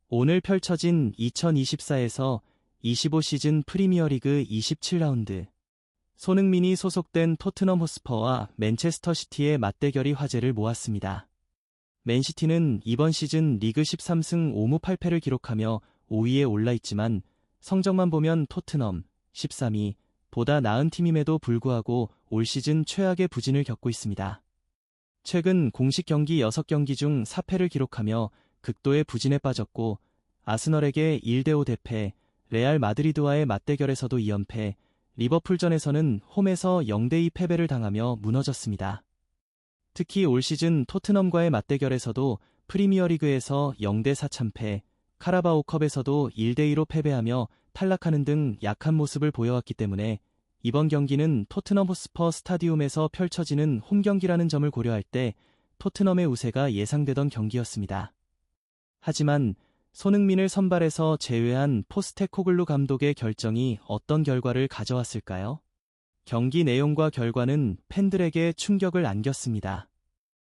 오늘 펼쳐진 2024에서 25 시즌 프리미어리그 27라운드. 손흥민이 소속된 토트넘 호스퍼와 맨체스터 시티의 맞대결이 화제를 모았습니다. 맨시티는 이번 시즌 리그 13승 5무 8패를 기록하며 5위에 올라있지만 성적만 보면 토트넘 13위 보다 나은 팀임에도 불구하고 올 시즌 최악의 부진을 겪고 있습니다. 최근 공식 경기 6경기 중 4패를 기록하며 극도의 부진에 빠졌고 아스널에게 1대5 대패, 레알 마드리드와의 맞대결에서도 2연패, 리버풀전에서는 홈에서 0대2 패배를 당하며 무너졌습니다. 특히 올 시즌 토트넘과의 맞대결에서도 프리미어리그에서 0대4 참패, 카라바오컵에서도 1대2로 패배하며 탈락하는 등 약한 모습을 보여왔기 때문에 이번 경기는 토트넘 호스퍼 스타디움에서 펼쳐지는 홈경기라는 점을 고려할 때 토트넘의 우세가 예상되던 경기였습니다. 하지만 손흥민을 선발에서 제외한 포스테코글루 감독의 결정이 어떤 결과를 가져왔을까요? 경기 내용과 결과는 팬들에게 충격을 안겼습니다.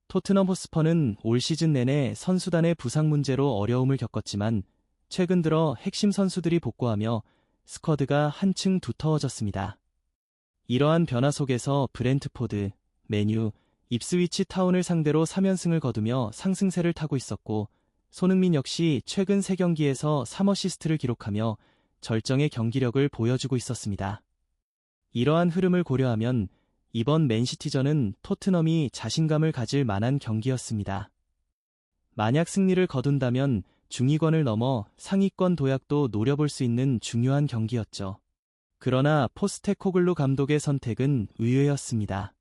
토트넘 호스퍼는 올 시즌 내내 선수단의 부상 문제로 어려움을 겪었지만 최근 들어 핵심 선수들이 복구하며 스쿼드가 한층 두터워졌습니다. 이러한 변화 속에서 브렌트포드, 맨유, 입스위치 타운을 상대로 3연승을 거두며 상승세를 타고 있었고 손흥민 역시 최근 3경기에서 3어시스트를 기록하며 절정의 경기력을 보여주고 있었습니다. 이러한 흐름을 고려하면 이번 맨시티전은 토트넘이 자신감을 가질 만한 경기였습니다. 만약 승리를 거둔다면 중위권을 넘어 상위권 도약도 노려볼 수 있는 중요한 경기였죠. 그러나 포스테코글루 감독의 선택은 의외였습니다.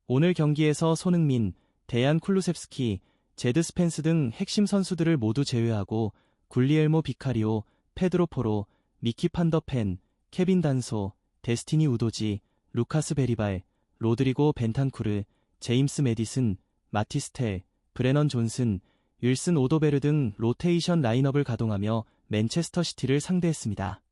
오늘 경기에서 손흥민, 데얀 쿨루셉스키, 제드 스펜스 등 핵심 선수들을 모두 제외하고 굴리엘모 비카리오, 페드로 포로, 미키 판더펜, 케빈 단소, 데스티니 우도지, 루카스 베리발, 로드리고 벤탄쿠르, 제임스 메디슨, 마티스텔, 브레넌 존슨, 윌슨 오도베르 등 로테이션 라인업을 가동하며 맨체스터 시티를 상대했습니다.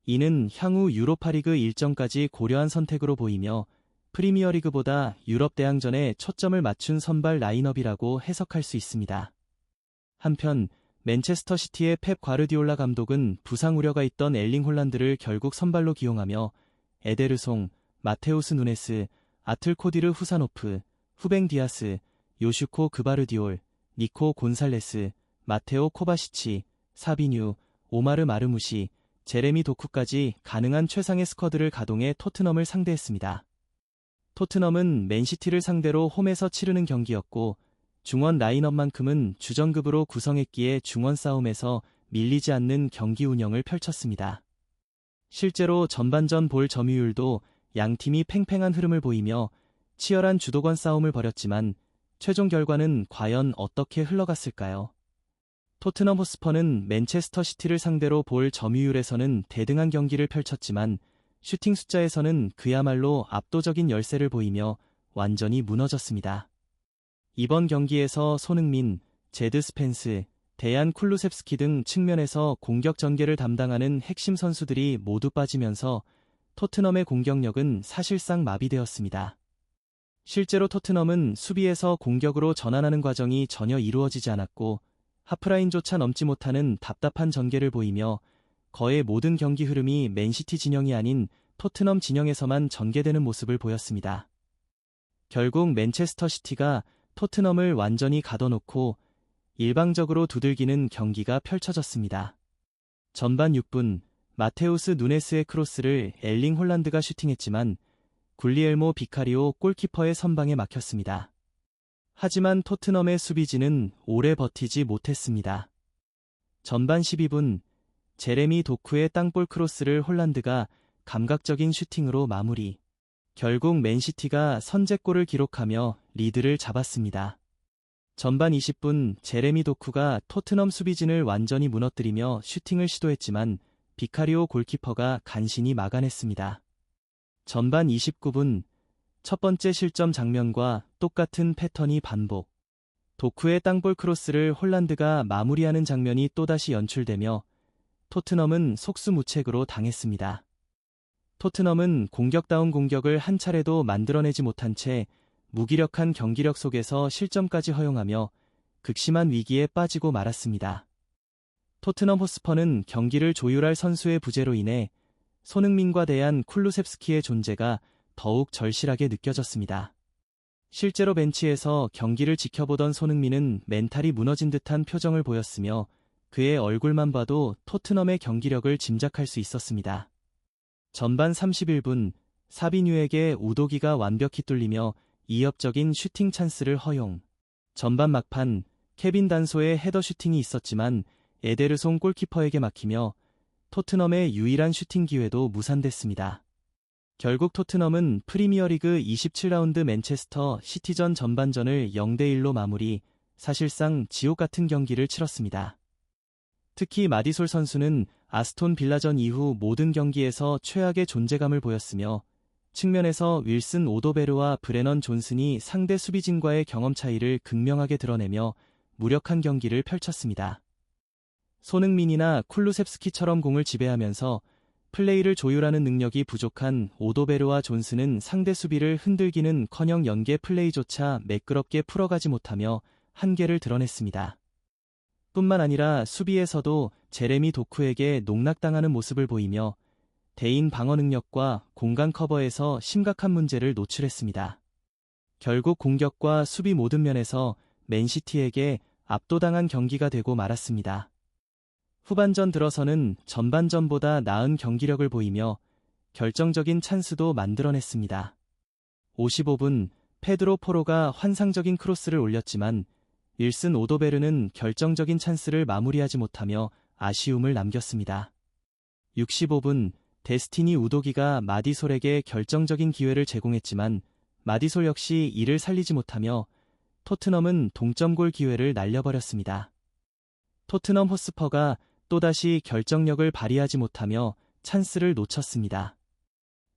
이는 향후 유로파리그 일정까지 고려한 선택으로 보이며 프리미어리그보다 유럽 대항전에 초점을 맞춘 선발 라인업이라고 해석할 수 있습니다. 한편 맨체스터 시티의 펩 과르디올라 감독은 부상 우려가 있던 엘링 홀란드를 결국 선발로 기용하며 에데르송, 마테우스 누네스, 아틀코디르 후사노프, 후뱅 디아스, 요슈코 그바르디올, 니코 곤살레스, 마테오 코바시치, 사비뉴, 오마르 마르무시, 제레미 도쿠까지 가능한 최상의 스쿼드를 가동해 토트넘을 상대했습니다. 토트넘은 맨시티를 상대로 홈에서 치르는 경기였고 중원 라인업만큼은 주전급으로 구성했기에 중원 싸움에서 밀리지 않는 경기 운영을 펼쳤습니다. 실제로 전반전 볼 점유율도 양팀이 팽팽한 흐름을 보이며 치열한 주도권 싸움을 벌였지만 최종 결과는 과연 어떻게 흘러갔을까요? 토트넘 호스퍼는 맨체스터 시티를 상대로 볼 점유율에서는 대등한 경기를 펼쳤지만 슈팅 숫자에서는 그야말로 압도적인 열세를 보이며 완전히 무너졌습니다. 이번 경기에서 손흥민, 제드 스펜스, 데얀 쿨루셉스키 등 측면에서 공격 전개를 담당하는 핵심 선수들이 모두 빠지면서 토트넘의 공격력은 사실상 마비되었습니다. 실제로 토트넘은 수비에서 공격으로 전환하는 과정이 전혀 이루어지지 않았고 하프라인조차 넘지 못하는 답답한 전개를 보이며 거의 모든 경기 흐름이 맨시티 진영이 아닌 토트넘 진영에서만 전개되는 모습을 보였습니다. 결국 맨체스터 시티가 토트넘을 완전히 가둬놓고 일방적으로 두들기는 경기가 펼쳐졌습니다. 전반 6분 마테우스 누네스의 크로스를 엘링 홀란드가 슈팅했지만 굴리엘모 비카리오 골키퍼의 선방에 막혔습니다. 하지만 토트넘의 수비진은 오래 버티지 못했습니다. 전반 12분 제레미 도쿠의 땅볼 크로스를 홀란드가 감각적인 슈팅으로 마무리. 결국 맨시티가 선제골을 기록하며 리드를 잡았습니다. 전반 20분 제레미 도쿠가 토트넘 수비진을 완전히 무너뜨리며 슈팅을 시도했지만 비카리오 골키퍼가 간신히 막아냈습니다. 전반 29분 첫 번째 실점 장면과 똑같은 패턴이 반복. 도쿠의 땅볼 크로스를 홀란드가 마무리하는 장면이 또다시 연출되며 토트넘은 속수무책으로 당했습니다. 토트넘은 공격다운 공격을 한 차례도 만들어내지 못한 채 무기력한 경기력 속에서 실점까지 허용하며 극심한 위기에 빠지고 말았습니다. 토트넘 호스퍼는 경기를 조율할 선수의 부재로 인해 손흥민과 대한 쿨루셉스키의 존재가 더욱 절실하게 느껴졌습니다. 실제로 벤치에서 경기를 지켜보던 손흥민은 멘탈이 무너진 듯한 표정을 보였으며 그의 얼굴만 봐도 토트넘의 경기력을 짐작할 수 있었습니다. 전반 31분 사비뉴에게 우도기가 완벽히 뚫리며 이협적인 슈팅 찬스를 허용. 전반 막판 케빈 단소의 헤더 슈팅이 있었지만 에데르송 골키퍼에게 막히며 토트넘의 유일한 슈팅 기회도 무산됐습니다. 결국 토트넘은 프리미어리그 27라운드 맨체스터 시티전 전반전을 0대1로 마무리, 사실상 지옥 같은 경기를 치렀습니다. 특히 마디솔 선수는 아스톤 빌라전 이후 모든 경기에서 최악의 존재감을 보였으며 측면에서 윌슨 오도베르와 브레넌 존슨이 상대 수비진과의 경험 차이를 극명하게 드러내며 무력한 경기를 펼쳤습니다. 손흥민이나 쿨루셉스키처럼 공을 지배하면서 플레이를 조율하는 능력이 부족한 오도베르와 존슨은 상대 수비를 흔들기는커녕 연계 플레이조차 매끄럽게 풀어가지 못하며 한계를 드러냈습니다. 뿐만 아니라 수비에서도 제레미 도쿠에게 농락당하는 모습을 보이며 대인 방어 능력과 공간 커버에서 심각한 문제를 노출했습니다. 결국 공격과 수비 모든 면에서 맨시티에게 압도당한 경기가 되고 말았습니다. 후반전 들어서는 전반전보다 나은 경기력을 보이며 결정적인 찬스도 만들어냈습니다. 55분 페드로 포로가 환상적인 크로스를 올렸지만 윌슨 오도베르는 결정적인 찬스를 마무리하지 못하며 아쉬움을 남겼습니다. 65분 데스티니 우도기가 마디솔에게 결정적인 기회를 제공했지만 마디솔 역시 이를 살리지 못하며 토트넘은 동점골 기회를 날려버렸습니다. 토트넘 호스퍼가 또다시 결정력을 발휘하지 못하며 찬스를 놓쳤습니다.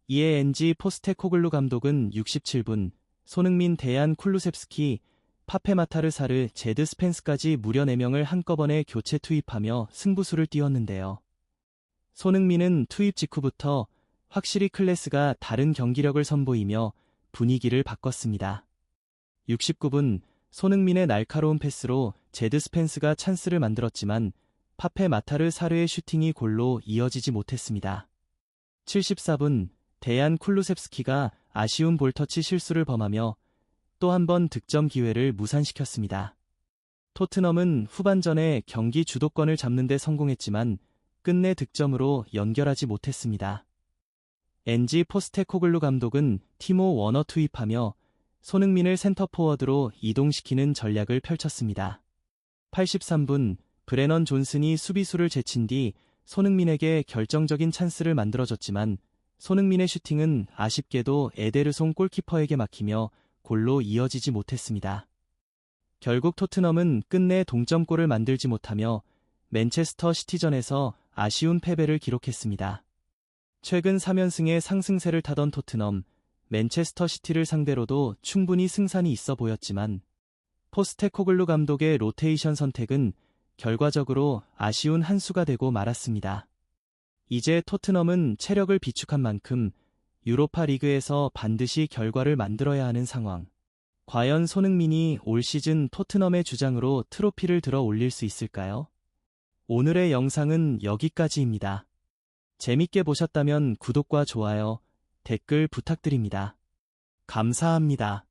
이에 엔지 포스테코글루 감독은 67분 손흥민 대안 쿨루셉스키, 파페마타르사르, 제드 스펜스까지 무려 4명을 한꺼번에 교체 투입하며 승부수를 띄웠는데요. 손흥민은 투입 직후부터 확실히 클래스가 다른 경기력을 선보이며 분위기를 바꿨습니다. 69분 손흥민의 날카로운 패스로 제드 스펜스가 찬스를 만들었지만 파페마타르사르의 슈팅이 골로 이어지지 못했습니다. 74분 대안 쿨루셉스키가 아쉬운 볼터치 실수를 범하며 또 한 번 득점 기회를 무산시켰습니다. 토트넘은 후반전에 경기 주도권을 잡는 데 성공했지만 끝내 득점으로 연결하지 못했습니다. 엔지 포스테코글루 감독은 티모 워너 투입하며 손흥민을 센터포워드로 이동시키는 전략을 펼쳤습니다. 83분 브레넌 존슨이 수비수를 제친 뒤 손흥민에게 결정적인 찬스를 만들어줬지만 손흥민의 슈팅은 아쉽게도 에데르송 골키퍼에게 막히며 골로 이어지지 못했습니다. 결국 토트넘은 끝내 동점골을 만들지 못하며 맨체스터 시티전에서 아쉬운 패배를 기록했습니다. 최근 3연승의 상승세를 타던 토트넘, 맨체스터 시티를 상대로도 충분히 승산이 있어 보였지만 포스테코글루 감독의 로테이션 선택은 결과적으로 아쉬운 한 수가 되고 말았습니다. 이제 토트넘은 체력을 비축한 만큼 유로파 리그에서 반드시 결과를 만들어야 하는 상황. 과연 손흥민이 올 시즌 토트넘의 주장으로 트로피를 들어 올릴 수 있을까요? 오늘의 영상은 여기까지입니다. 재밌게 보셨다면 구독과 좋아요, 댓글 부탁드립니다. 감사합니다.